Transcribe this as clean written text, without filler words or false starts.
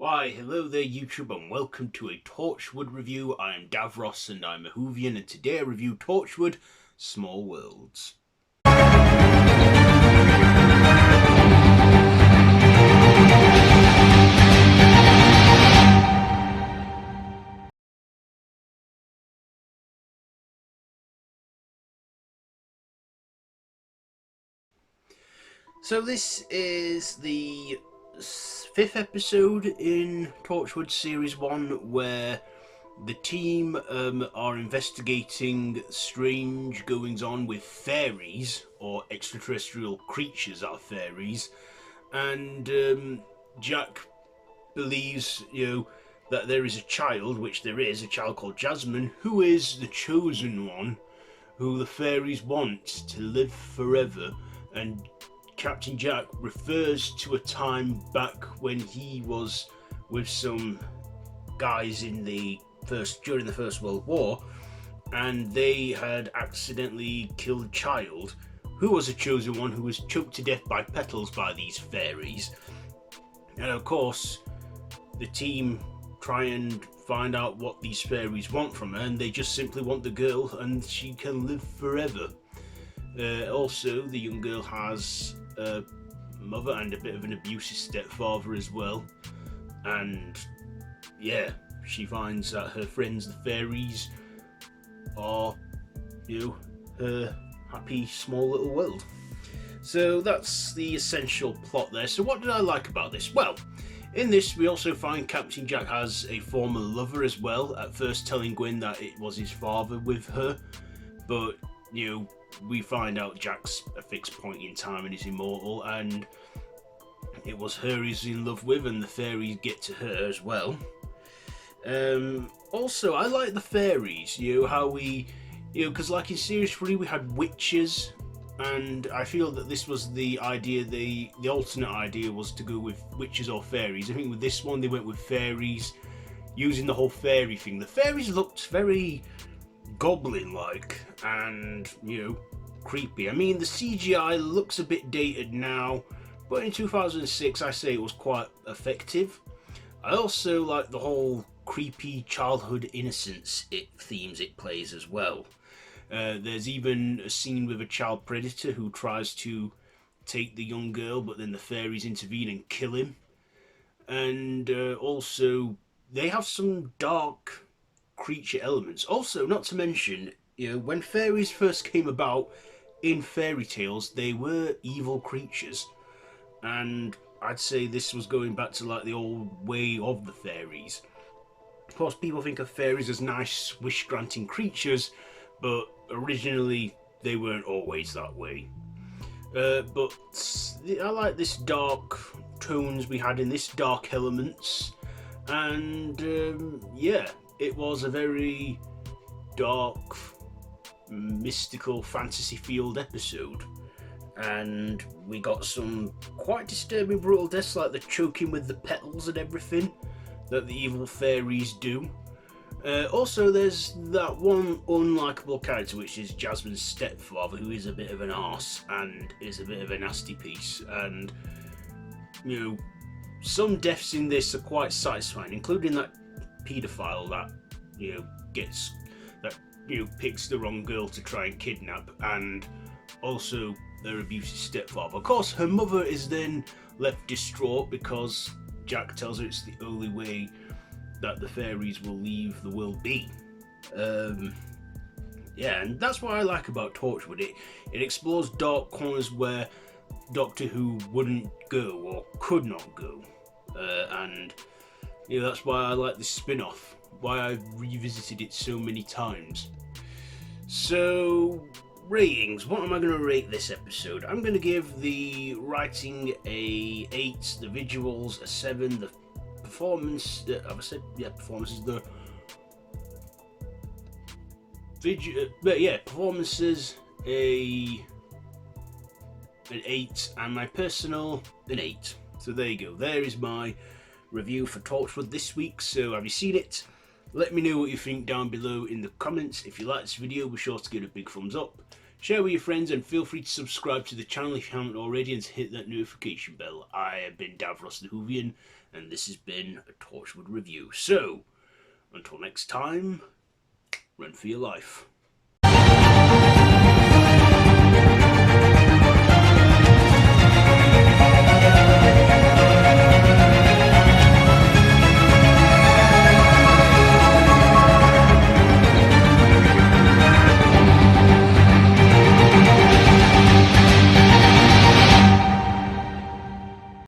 Why, hello there YouTube and welcome to a Torchwood review. I am Davros and I'm a Whovian, and today I review Torchwood Small Worlds. So this is the 5th episode in Torchwood Series 1 where the team are investigating strange goings-on with fairies, or extraterrestrial creatures that are fairies, and Jack believes, that there is a child, which there is, a child called Jasmine, who is the chosen one, who the fairies want to live forever, and Captain Jack refers to a time back when he was with some guys during the First World War, and they had accidentally killed a child who was a chosen one, who was choked to death by petals by these fairies. And of course, the team try and find out what these fairies want from her, and they just simply want the girl and she can live forever. Also, the young girl has a mother and a bit of an abusive stepfather as well, and yeah, she finds that her friends, the fairies, are, her happy small little world. So that's the essential plot there. So what did I like about this? Well, in this we also find Captain Jack has a former lover as well, at first telling Gwen that it was his father with her, but we find out Jack's a fixed point in time and is immortal, and it was her he's in love with, and the fairies get to her as well. Also, I like the fairies, how we, because like in Series 3 we had witches, and I feel that this was the idea, the alternate idea was to go with witches or fairies. I think with this one they went with fairies, using the whole fairy thing. The fairies looked very goblin-like and, creepy. I mean, the CGI looks a bit dated now, but in 2006 I say it was quite effective. I also like the whole creepy childhood innocence themes it plays as well. There's even a scene with a child predator who tries to take the young girl, but then the fairies intervene and kill him. And also, they have some dark creature elements. Also, not to mention, when fairies first came about in fairy tales, they were evil creatures, and I'd say this was going back to like the old way of the fairies. Of course, people think of fairies as nice wish-granting creatures, but originally they weren't always that way. But I like this dark tones we had in this, dark elements, and yeah, it was a very dark, mystical, fantasy-filled episode. And we got some quite disturbing, brutal deaths, like the choking with the petals and everything that the evil fairies do. Also, there's that one unlikable character, which is Jasmine's stepfather, who is a bit of an arse and is a bit of a nasty piece. And, some deaths in this are quite satisfying, including that paedophile that, picks the wrong girl to try and kidnap, and also their abusive stepfather. Of course, her mother is then left distraught because Jack tells her it's the only way that the fairies will leave the world be. Yeah, and that's what I like about Torchwood. It explores dark corners where Doctor Who wouldn't go or could not go. And that's why I like this spin-off, why I've revisited it so many times. So, ratings. What am I going to rate this episode? I'm going to give the writing a 8, the visuals a 7, the performance, performances, performances an 8, and my personal an 8. So there you go. There is my review for Torchwood this week. So have you seen it? Let me know what you think down below in the comments. If you like this video, be sure to give it a big thumbs up. Share with your friends and feel free to subscribe to the channel if you haven't already, and to hit that notification bell. I have been Davros the Whovian, and this has been a Torchwood review. So, until next time, run for your life.